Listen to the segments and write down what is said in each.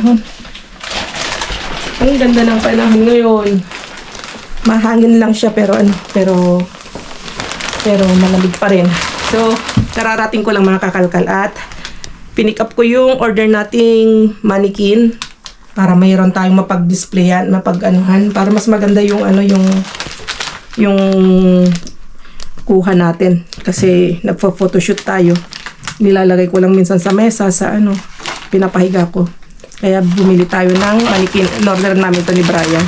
panahon. Ang ganda ng panahon ngayon. Mahangin lang siya pero malamig pa rin. So, kararating ko lang mga kakalkal at pinick up ko yung order nating mannequin para mayroon tayong mapag-displayan, mapag-anuhan para mas maganda yung yung kuha natin kasi nagpo-photoshoot tayo. Nilalagay ko lang minsan sa mesa sa pinapahiga ko. Kaya bumili tayo ng mannequin. In-order namin to ni Brian.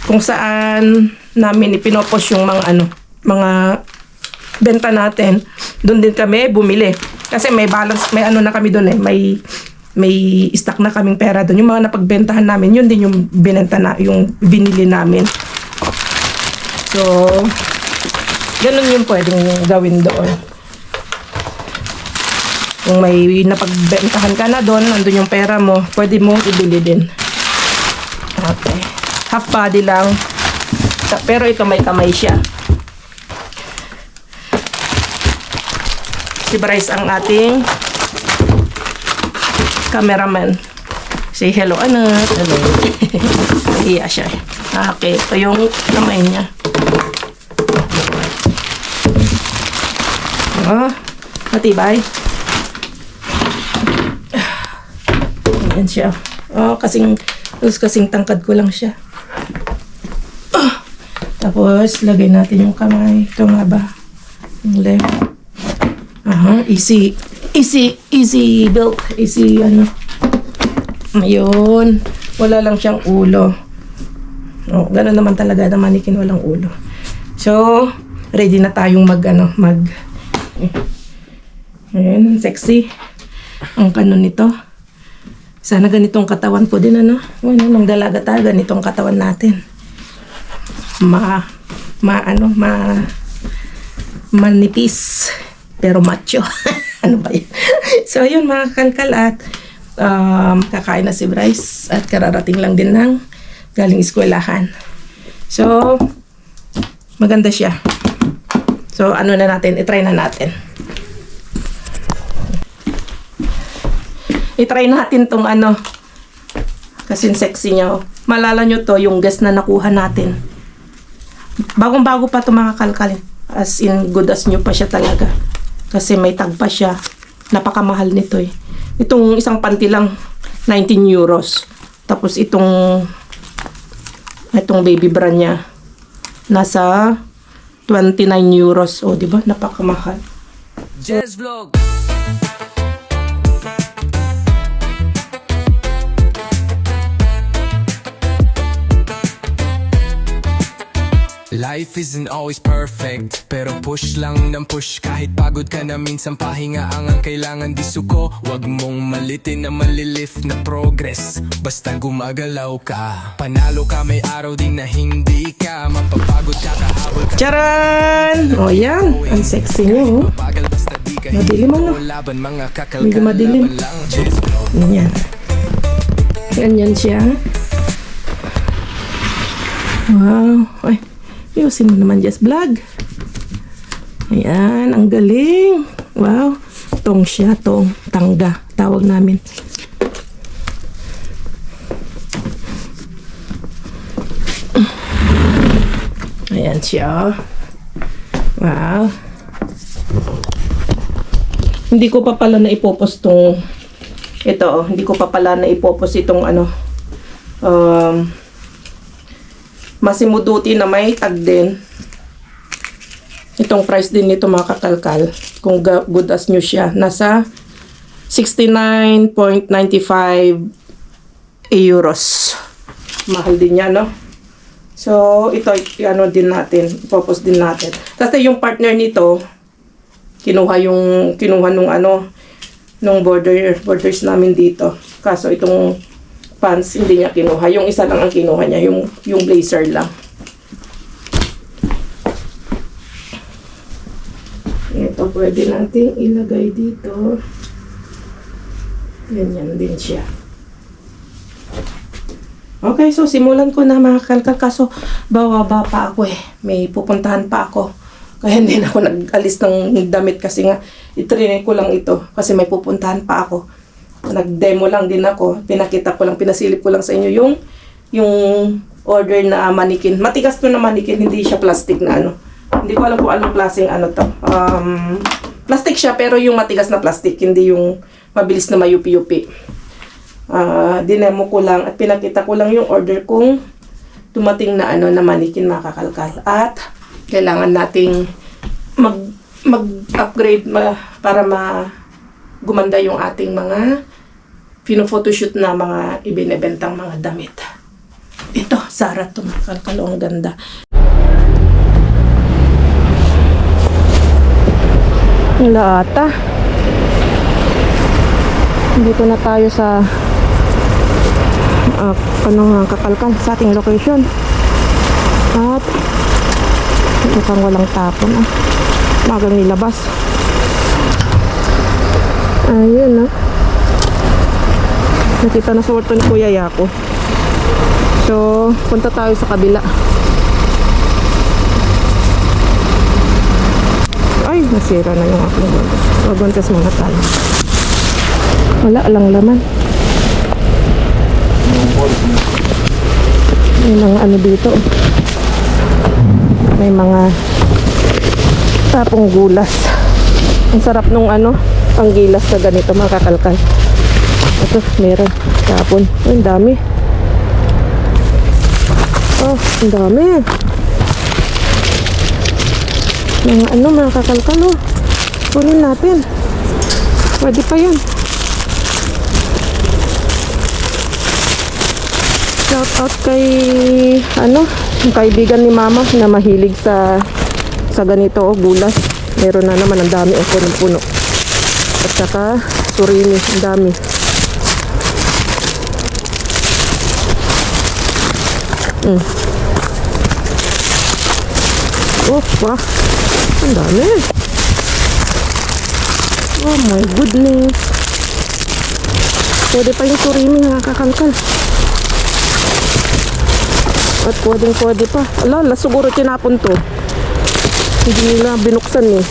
Kung saan namin ipinopost yung mga benta natin. Doon din kami bumili. Kasi may balance, may na kami doon may stock na kaming pera doon. Yung mga napagbentahan namin, yun din yung yung binili namin. So, ganun yung pwedeng gawin doon. Kung may napagbentahan ka na doon, nandun yung pera mo, pwede mo ibili din. Okay. Half body lang. Pero ito may kamay siya. Si Bryce ang ating cameraman. Say hello, anak. Hello. Iya siya. Okay, ito yung kamay niya. Matibay. Ayan siya. Kasing tangkad ko lang siya. Tapos, lagay natin yung kamay. Ito nga ba? Yung left. Easy built. Easy, Ayun. Wala lang siyang ulo. Gano'n naman talaga na mannequin walang ulo. So, ready na tayong Ayan, sexy. Ang kanon nito. Sana ganitong katawan ko din, nung dalaga tayo, ganitong katawan natin. Manipis. Pero macho. Ano ba yun? So, yun mga kalkal at kakain na si Bryce at kararating lang din ng galing eskwelahan. So, maganda siya. So, itry na natin. I-try natin tong kasi sexy niya. Malala nyo to, yung guest na nakuha natin. Bagong-bago pa to mga kalkal. As in, good as new pa siya talaga. Kasi may tag pa siya. Napakamahal nito eh. Itong isang panty lang, 19 euros. Tapos itong baby bra niya, nasa 29 euros. O, diba? Napakamahal. Jazz Vlog! Life isn't always perfect, pero push lang ng push. Kahit pagod ka na minsan, pahinga ang kailangan. Di suko, wag mong malitin na malilift na progress. Basta gumagalaw ka, panalo ka, may araw din na hindi ka mapapagod ka, kahabol ka. Charan! O yan, ang sexy niyo. Madilim medyo madilim. Yan. Ganyan siya. Wow. Ay, ayusin mo naman, Jess Vlog. Ayan, ang galing. Wow. Tong siya, tangga. Tawag namin. Ayan siya. Wow. Hindi ko pa pala na ipopost hindi ko pa pala na ipopost itong Masimuduti na may tag din. Itong price din nito mga kakalkal. Kung good as new siya. Nasa 69.95 euros. Mahal din niya, no? So, ito, din natin. Ipopost din natin. Kasi yung partner nito, kinuha nung borders namin dito. Kaso itong pants, hindi niya kinuha. Yung isa lang ang kinuha niya, yung blazer lang. Ito pwede nating ilagay dito. Ganyan din siya. Okay, so simulan ko na mga kalkal. Kaso bababa pa ako eh. May pupuntahan pa ako. Kaya hindi na ako nag-alis ng damit kasi nga itrinay ko lang ito. Kasi may pupuntahan pa ako. Nag-demo lang din ako. Pinakita ko lang, pinasilip ko lang sa inyo yung order na mannequin. Matigas to na mannequin, hindi siya plastic na ano. Hindi ko alam kung anong klaseng ano to. Plastic siya, pero yung matigas na plastic, hindi yung mabilis na mayupi-yupi. Dinemo ko lang at pinakita ko lang yung order kung dumating na ano na mannequin, mga kakalkal. At kailangan nating mag-upgrade para gumanda yung ating mga pino-photoshoot na mga ibinebentang mga damit. Ito, Zara to, mga kakalkal. Ang ganda. Wala ata. Dito na tayo sa kakalkal sa ating location. At mukhang walang tapon. Magang nilabas. Ayun, nakita na sa orto ni Kuya Yako. So, punta tayo sa kabila. Ay, nasira na yung aking wagas. Wagontes mga talo. Wala lang laman. May mga ano dito. May mga tapong gulas. Ang sarap nung panggilas na ganito, mga kakalkal. Ito, meron. Tapon. Oh, ang dami. Oh, ang dami. Mga kakalkal, oh. Kunin natin. Pwede pa yun. Shout out kay yung kaibigan ni Mama na mahilig sa ganito, oh, gulas. Meron na naman, ang dami, oh, punong-puno. At saka surimi, ang dami. Oh, wah. Ang dami. Oh my goodness. Pwede pa yung surimi, mga kakalkal. At pwede pa. Ala, siguro tinapon to. Hindi nila binuksan eh.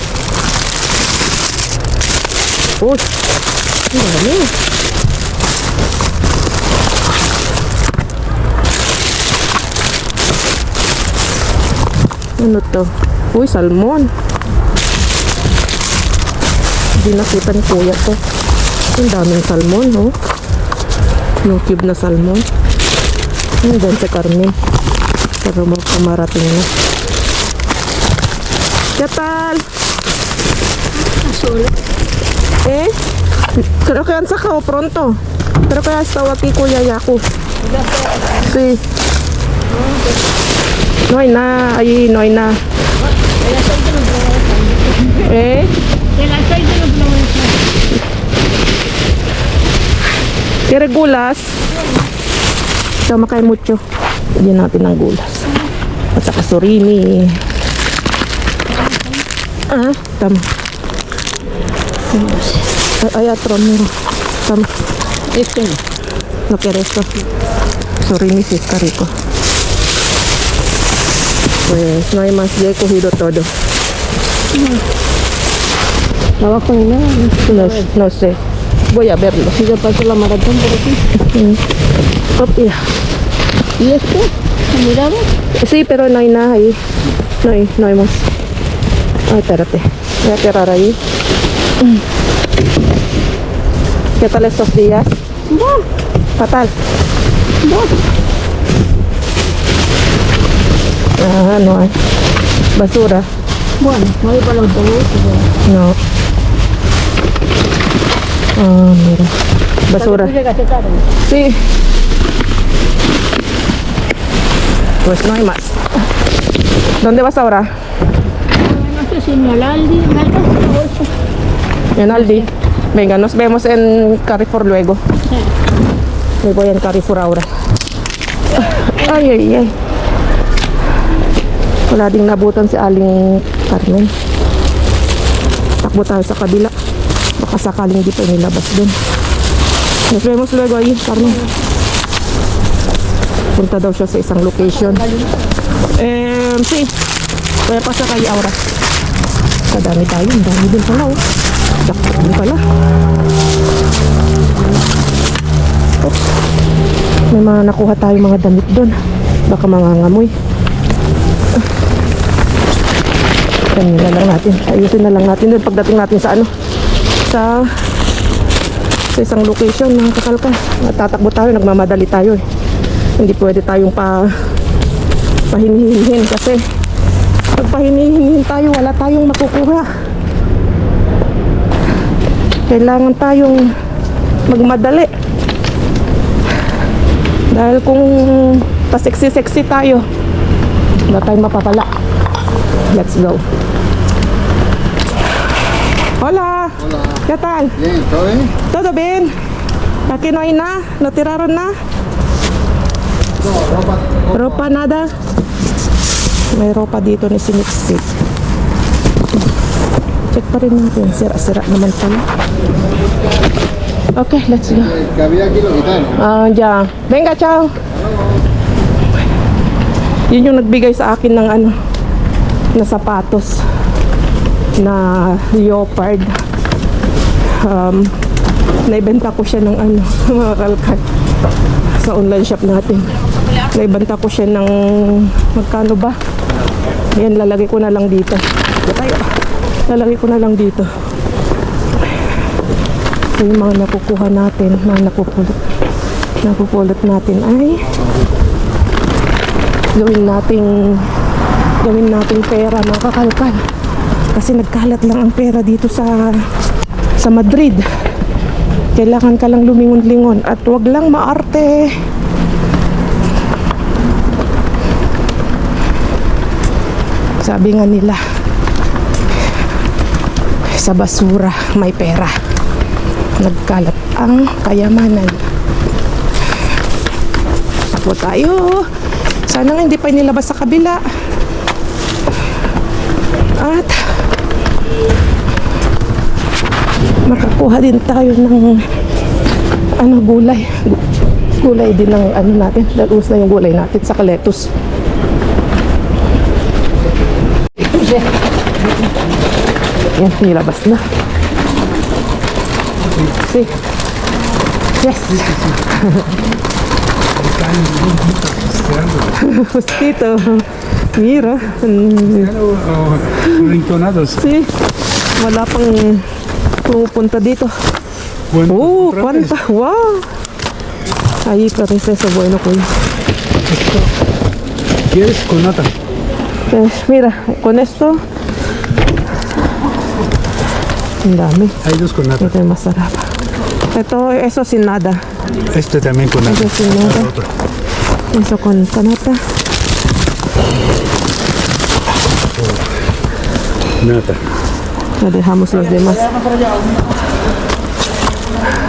Oh, ang dami. Ano to? Uy, salmon. Hindi nakita ni Kuya to. Ang daming salmon, oh. Yung cube na salmon. Ang ganda si Carmen. Pero pamarating na. Katal! Eh? Pero kaya sa kao pronto. Pero kaya sa waki Kuya Yako. Si. Noy na. Ay, noy na. Eh? Kere gulas. Tama kay mucho. Diyan natin ng gulas. At saka surimi. Tama. Ay, atron mo. Tama. Este. No quiere esto. Surimi si está rico. Pues no hay más, ya he cogido todo. ¿Trabajo ni nada? No sé. Voy a verlo. Si ya pasó la maratón por aquí. Copia. ¿Y esto? ¿Se miraba? Sí, pero no hay nada ahí. No hay más. Ay, espérate. Voy a cerrar ahí. ¿Qué tal estos días? No. Fatal. No. No hay. Basura. Bueno, no hay para el autobús. No. Mira. Basura. ¿Tú llegaste tarde? Sí. Pues no hay más. ¿Dónde vas ahora? No sé si en el Aldi, me alcanza la bolsa. En Aldi. Venga, nos vemos en Carrefour luego. Sí. Me voy en Carrefour ahora. Ay. Wala ding nabutan si Aling Carmen. Takbo tayo sa kabila. Baka sakaling di pa nilabas dun. Nos vemos luego ahí, Carmen. Punta daw siya sa isang location. Sí. Voy a pasar ahí ahora. Kadami tayo. Ang dami din pala, oh. Dakot din pala. May mga nakuha tayo mga damit doon. Baka mangangamoy. Kanina lang natin. Ayusin na lang natin doon pagdating natin sa ano. Sa isang location mga kakalkal. Tatakbo tayo, nagmamadali tayo eh. Hindi pwede tayong pahinihin kasi pag pahinihin tayo, wala tayong makukuha. Kailangan tayong magmadali. Dahil kung pa-sexy-sexy tayo, wala tayong mapapala. Let's go. Hola. Hola. ¿Qué tal? Bien, ¿todo bien? ¿Todo bien? Aquí no hay nada, no tiraron nada. No, Ropa nada. May ropa dito ni Sinipsip. Check pa rin natin. Sira-sira naman pala. Okay, let's go. que había aquí lo quitaron. Ah, ya. Venga, ciao. Yun yung nagbigay sa akin ng ano, na sapatos na leopard. Naibenta ko siya ng ano, mga kalkal sa online shop natin. Naibenta ko siya ng magkano ba? Yan, lalagay ko na lang dito. Lalagay ko na lang dito. So yung mga nakukuha natin, mga napupulot natin ay gawin nating pera mga kakalkal. Kasi nagkalat lang ang pera dito sa Madrid. Kailangan ka lang lumingon-lingon at wag lang maarte. Sabi nga nila, sa basura may pera. Nagkalat ang kayamanan. Takbo tayo. Sana nga hindi pa nilabas sa kabila. At makakuha din tayo ng ano, gulay. Gulay din ng ano natin. Lalus na yung gulay natin sa lettuce. Yan, nilabas na. See? Yes. Justito. Mira. Rinconados. Sí. Wala pang pumupunta dito. Oh, cuánta. Wow. Ahí parece eso bueno, kuya. ¿Quieres con nata? Mira, con esto. Ang dami. Hay dos con nata. Ito yung masarap. Ito, eso sin nada. Este también con nata. Eso sin nada. Otro. Eso con canata. Nata. Ya dejamos los demás.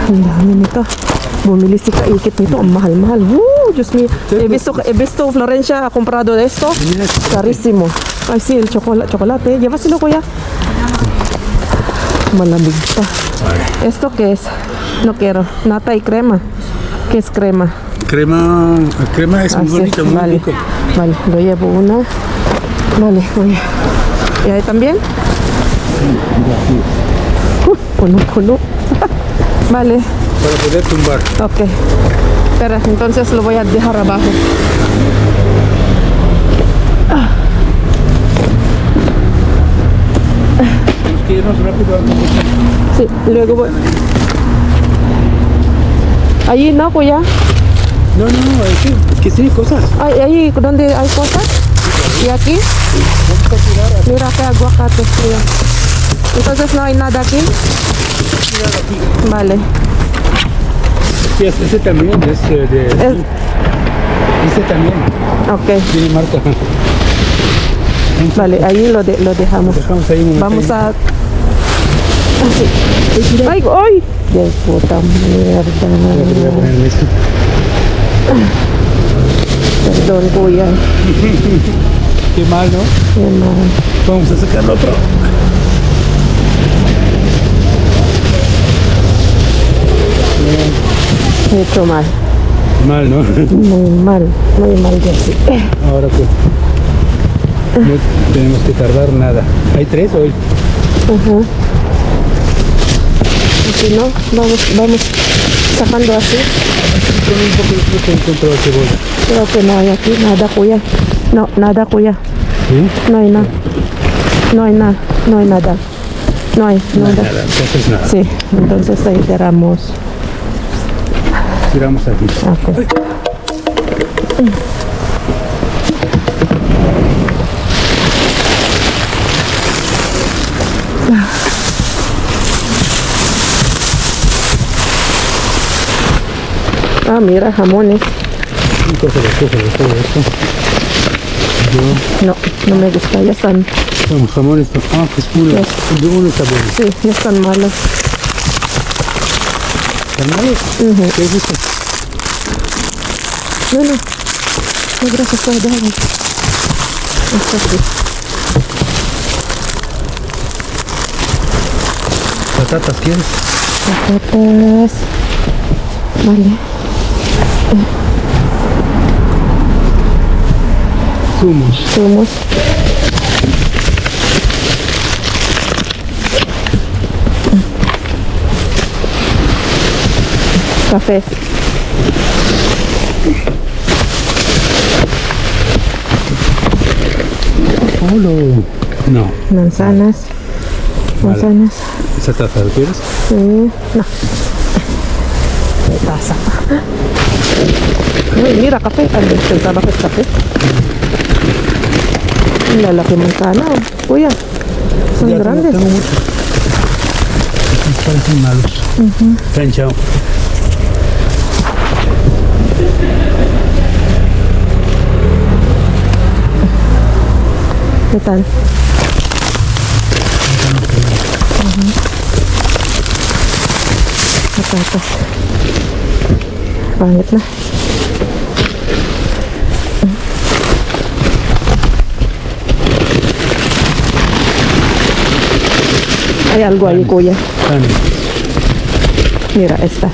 Ang dami nito. Bumili si Kaikit nito. Ang mahal-mahal. Woo! Diyos mío. He visto Florencia ha comprado de esto. Carísimo. Ay, sí, el chocolate. Llévaselo, kuya. Malamig pa. ¿Esto qué es? No quiero. Nata y crema. ¿Qué es crema? Crema es muy sí, bonito, muy vale. rico. Vale, lo llevo una. Vale, voy. ¿Y ahí también? Puno. Vale, Para poder tumbar. ok. Espera, entonces lo voy a dejar abajo. Tenemos que irnos rápido. Sí, luego voy. Allí no, pues ya. No, es que sí, cosas. Ahí donde hay cosas. Y aquí. Mira que aguacate. Mira. Entonces no hay nada aquí. Vale. Sí, ese también es Ese también Ok. tiene marca. Vale, ahí lo dejamos. Dejamos ahí un momento. Vamos a... ¡Ay! ¡Ay! ¡De puta Voy a mierda! poner en esto. Perdón, kuya. Qué mal, ¿no? Qué mal. Vamos a sacar el otro. He hecho mal. Mal, ¿no? Muy mal, Jessy. Ahora pues no tenemos que tardar nada. ¿Hay 3 hoy? Ajá. Si no, vamos sacando así. Con un poquito te encontró cebolla. Creo que no hay aquí, nada, kuya. No, nada, kuya. ¿Sí? No hay nada. No hay nada, no hay nada. No hay nada. Nada, entonces nada. Sí, entonces ahí tiramos. Tiramos aquí. Ok. Ah, mira, jamones. Cógelo, todo esto. Yo, No, no me gusta, ya están, vamos, jamón esto. Ah, pues uno está bueno. sí, ya están malos. ¿Carnales? Ujú. ¿Qué es esto? No, no. No, gracias, por déjame. Está aquí. ¿Patatas quieres? Patatas. Vale. Zumos. Zumos. Café. Hola. No. Manzanas. Manzanas. ¿Esa taza la quieres? Sí. No. ¿Qué pasa? Uy, mira, café. Pensaba que es café. Mira la que manzana. Uy, son Ya grandes. Tengo muchos. Estos parecen malos. Ven, chao. ¿Qué tal? Patatas. Pangit na. Hay algo ahí, kuya. Dale. Mira, esta.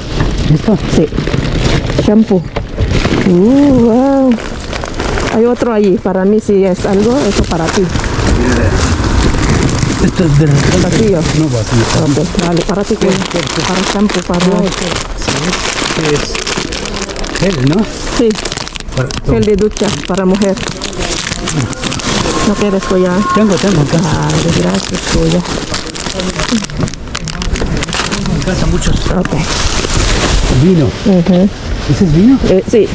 ¿Listo? Sí. Shampoo. Wow. Hay otro allí. Para mí si es algo, eso para ti. Esto es de Vacío. No vacío. Ok, vale, para ti, kuya. Para shampoo, para... Es gel, ¿no? Sí, Para, gel de ducha para mujer. ¿No quieres, kuya? tengo acá. Vale, gracias, kuya. En casa muchos. Ok. Vino. Ujú. ¿Ese es vino? Sí.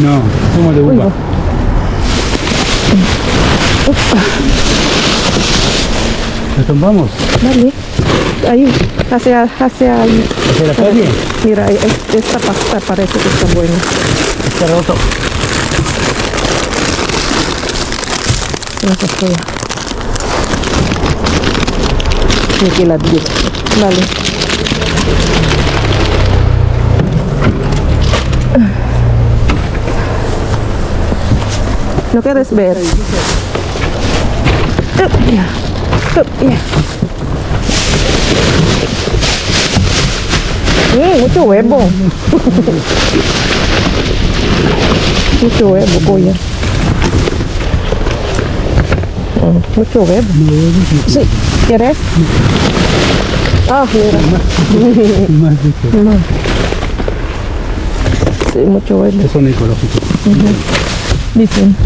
No, zumo de uva. ¿Lo tomamos? Vale. Ahí, hacia ahí. ¿Hacia la calle? Mira, esta pasta parece que está buena. Está roto. Gracias, kuya. Nikilat din. Vale. ¿No quieres ver? Ya. Ya. Mucho huevo. Mucho huevo, kuya. Mucho huevo. Sí. ¿Quieres? Ah, mira. Más rico. No. Sí, mucho huevo. Que son ecológicos. Dicen.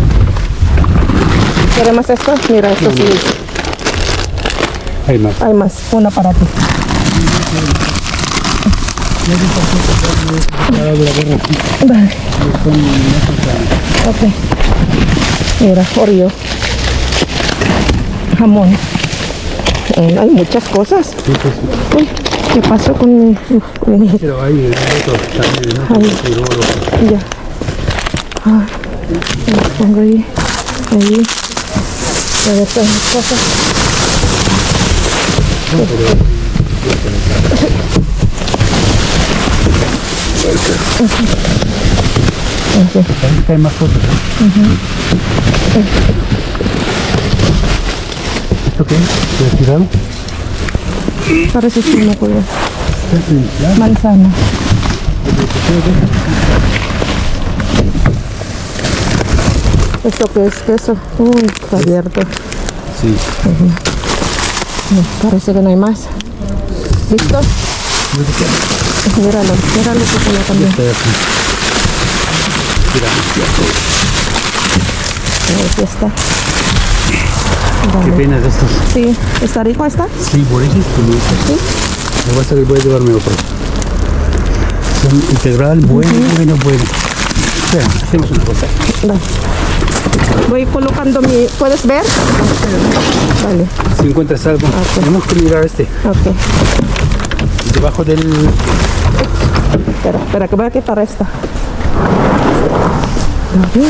¿Quieres más esto? Mira, esto sí. Hay más. Hay más. Una para ti. Vale. Ok. Mira, Oreo. Jamón. Hay muchas cosas. Sí, pues, Uy, ¿qué pasó con mi... pero hay otros también, ¿no? Ahí. Sí, luego Ya. Ah, lo pongo ahí. Ahí. A ver, todas las cosas. parece que hay más cosas. ¿Esto qué es? ¿Lo tirado? Parece que no puedo. Manzana. ¿Esto qué es? Queso. Uy, está abierto. Sí. No, parece que no hay más. ¿Listo? Míralo, míralo que se lo también. Está aquí. Mira. Aquí está. Qué pena de estos. Sí, ¿está rico esta? Sí, buenísimo. Sí. Me va a salir, voy a llevarme otro. Son integral, bueno. Espera, hacemos una cosa. Dale. Voy colocando mi... ¿Puedes ver? Vale, Si encuentras algo, Ok. tenemos que mirar este. ok. Debajo del... Espera, que voy a quitar esta. Aquí.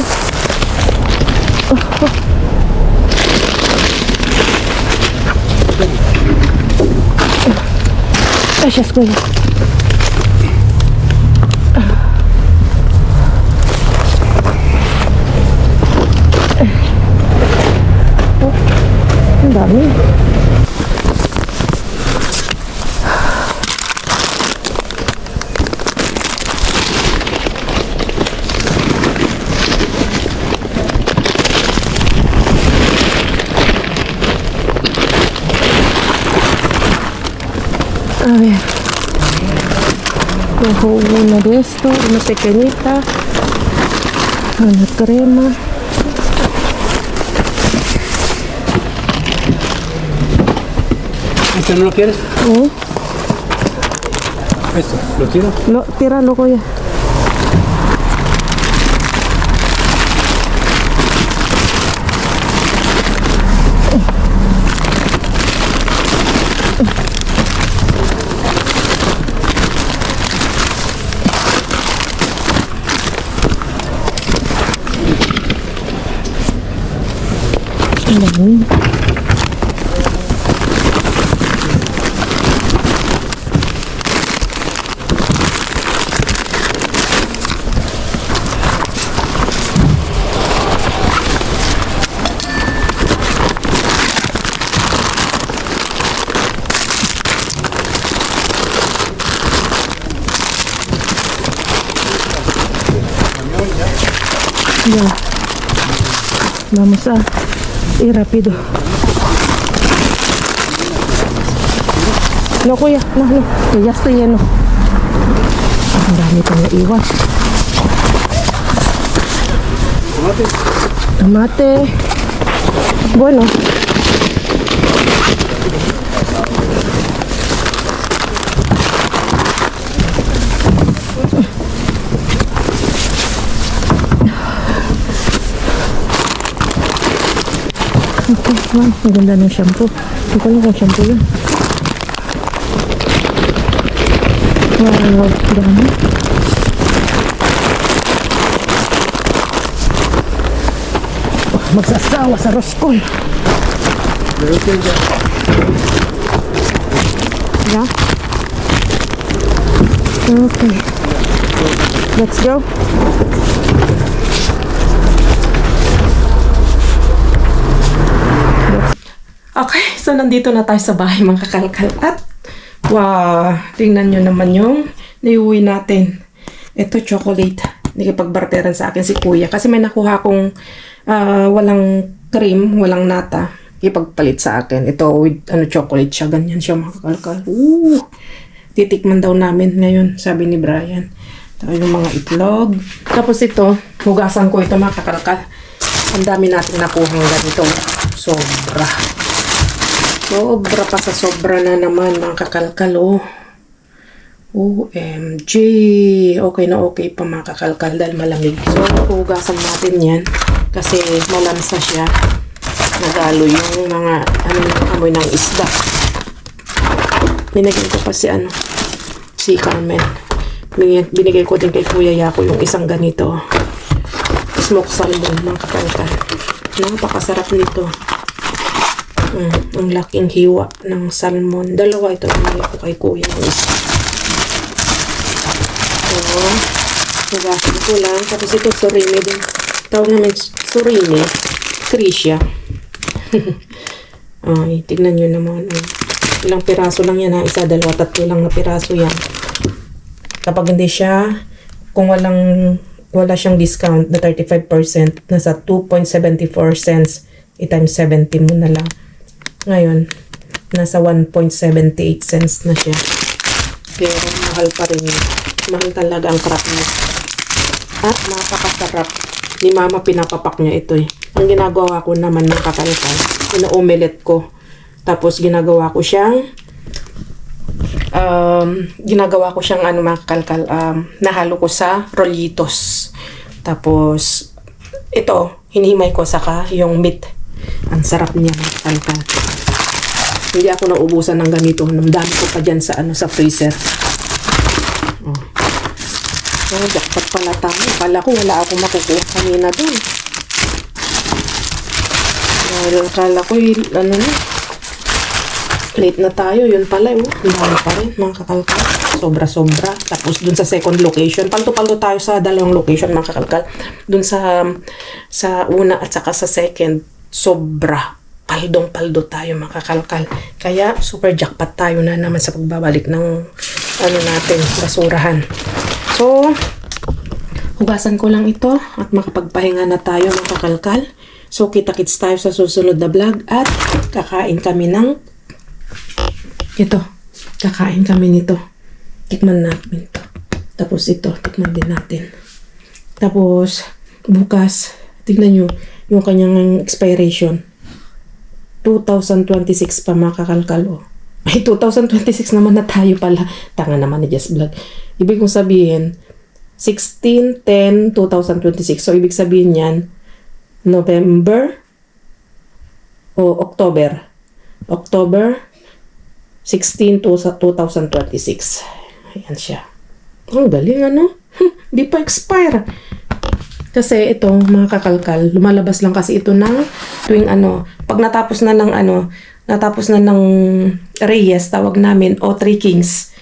Ay, ya estoy. Ang dami. A ver. Cojo uno de esto, una pequeñita. Una crema. ¿Este no lo quieres? ¿Eh? Esto, ¿lo tiro? No, tíralo, Goya. Ayan. Ya. Vamos a ir rápido. No, kuya. No, que ya estoy lleno. Ang dami pa naiwan. Tomate. Bueno. Okay, wow, ang ganda ng shampoo. Hindi ko alam kung shampoo yun. Wow, dami. Magsasawa sa Roscoe. Yeah? Okay. Let's go. Okay, so nandito na tayo sa bahay mga kakalkal. At, wow, tingnan nyo naman yung naiuwi natin. Ito, chocolate. Nakipagbarteran sa akin si kuya. Kasi may nakuha akong walang cream, walang nata. Ipagpalit sa akin. Ito, with chocolate siya. Ganyan siya mga kakalkal. Titikman daw namin ngayon, sabi ni Brian. Ito yung mga itlog. Tapos ito, hugasan ko ito mga kakalkal. Ang dami natin nakuha ganito. Sobra. Sobra pa sa sobra na naman mga kakalkal, oh. OMG. Okay na okay pa mga kakalkal dahil malamig. So, hugasan natin yan kasi malansa siya. Nagalo yung mga amoy ng isda. Binigay ko pa si Carmen. Binigay ko din kay Kuya Yako yung isang ganito. Smoked salmon mga kakalkal. Napakasarap nito. Ang laking hiwa ng salmon. Dalawa ito binigay ko kay Kuya ng isa. So, hugasan ko lang. Tapos ito surimi din. Tawag namin surimi. Krisya. Ay, tignan nyo naman. Ilang piraso lang yan ha. Isa, dalawa, tatlo lang na piraso yan. Kapag hindi siya, kung wala siyang discount na 35%, nasa 2.74 cents. I-times 70 mo na lang. Ngayon, nasa 1.78 cents na siya. Pero mahal pa rin yun. Mahal talaga ang crab meat. At napakasarap. Ni Mama pinapapak niya ito eh. Ang ginagawa ko naman ng kakalkal, ina-omelette ko. Tapos ginagawa ko siyang mga kakalkal, nahalo ko sa rollitos. Tapos ito, hinihimay ko saka yung meat. Ang sarap niya mga kakalkal. Hindi ako naubusan ng ganito. Namdami ko pa dyan sa freezer. Oh, jackpot pala tayo. Kala ko wala akong makukuha kanina dun. Kala ko late na tayo. Yun pala, ang dami pa rin, mga kakalkal. Sobra-sobra. Tapos dun sa second location, palto-palto tayo sa dalawang location, mga kakalkal. Dun sa una at saka sa second, sobra. Paldong-paldo tayo, mga kakalkal. Kaya, super jackpot tayo na naman sa pagbabalik ng natin, basurahan. So, hugasan ko lang ito at makapagpahinga na tayo mga kakalkal. So, kita-kits tayo sa susunod na vlog at kakain kami ng ito. Kakain kami nito. Tikman natin ito. Tapos ito, tikman din natin. Tapos, bukas, tignan nyo yung kanyang expiration. 2026 pa mga kakalkal. Oh. Ay, 2026 naman na tayo pala. Tanga naman ni Jess Vlog. Ibig kong sabihin, 16/10/2026. So, ibig sabihin yan, November o October. October 16 to 2026. Ayan siya. Ang galing, ano? Di pa expire. Kasi ito, mga kakalkal, lumalabas lang kasi ito ng tuwing pag natapos na ng Reyes, tawag namin, o Three Kings,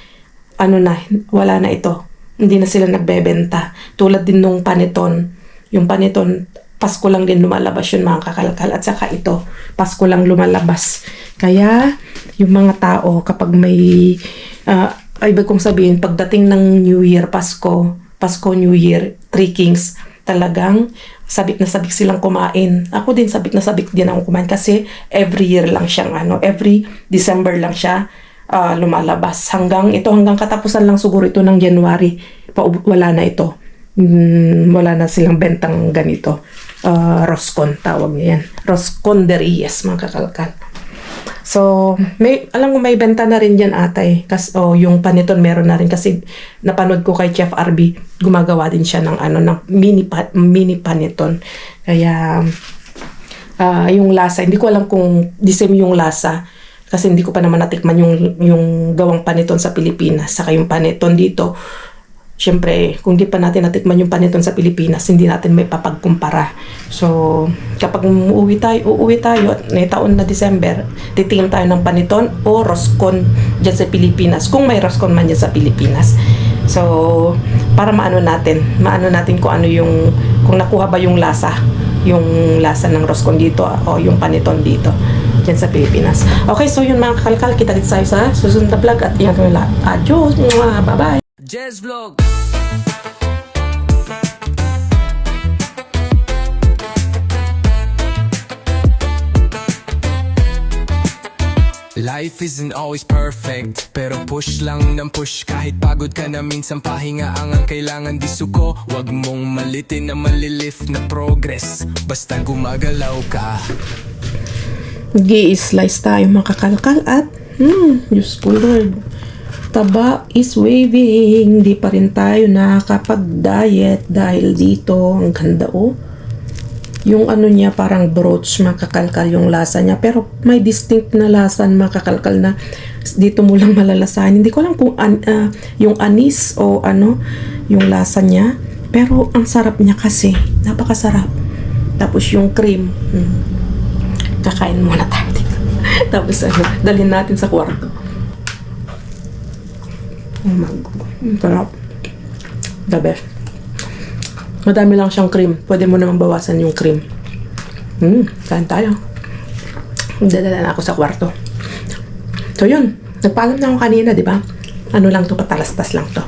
wala na ito. Hindi na sila nagbebenta. Tulad din nung Paneton. Yung Paneton, Pasko lang din lumalabas yun, mga kakalkal. At saka ito, Pasko lang lumalabas. Kaya, yung mga tao, kapag may, ibig kong sabihin, pagdating ng New Year, Pasko, New Year, Three Kings, talagang sabik na sabik silang kumain. Ako din, sabik na sabik din ako kumain kasi every year lang siyang every December lang siya lumalabas. Hanggang katapusan lang siguro ito ng January. Wala na ito. Wala na silang bentang ganito. Roscon, tawag niya yan. Roscon de Reyes, mga kakalkal. So, alam ko may benta na rin dyan atay. Yung Paneton meron na rin kasi napanood ko kay Chef RB, gumagawa din siya ng mini Paneton. Kaya, yung lasa, hindi ko alam kung the same yung lasa. Kasi hindi ko pa naman natikman yung gawang Paneton sa Pilipinas. Saka yung Paneton dito, syempre, kung di pa natin natikman yung Paneton sa Pilipinas, hindi natin may papagkumpara. So, kapag uuwi tayo at may taon na December, titingin tayo ng Paneton o Roscon dyan sa Pilipinas. Kung may Roscon man dyan sa Pilipinas. So, para maano natin kung kung nakuha ba yung lasa ng Roscon dito o yung Paneton dito dyan sa Pilipinas. Okay, so yun mga kakalkal, kita-kits tayo sa susunod na vlog at ingat kami lahat. Adios! Bye-bye! Jazz Vlog. Life isn't always perfect, pero push lang ng push. Kahit pagod ka na minsan, pahinga ang kailangan. Di suko, wag mong malitin na malilift na progress. Basta gumagalaw ka. Gi-slice tayo mga kakalkal at Diyos ko Lord, taba is waving. Di pa rin tayo nakakapag-diet dahil dito. Ang ganda yung niya parang brooch, makakalkal yung lasa niya, pero may distinct na lasa, makakalkal na dito mo lang malalasahan. Hindi ko alam kung yung anis o yung lasa niya, pero ang sarap niya kasi, napakasarap. Tapos yung cream, kakain muna tayo dito. Tapos dalhin natin sa kwarto. Sarap. The best. Madami lang siyang cream. Pwede mo naman bawasan yung cream. Kain tayo. Dadala na ako sa kwarto. So yun. Nagpaalam na ako kanina, di ba? Lang to, patalastas lang to.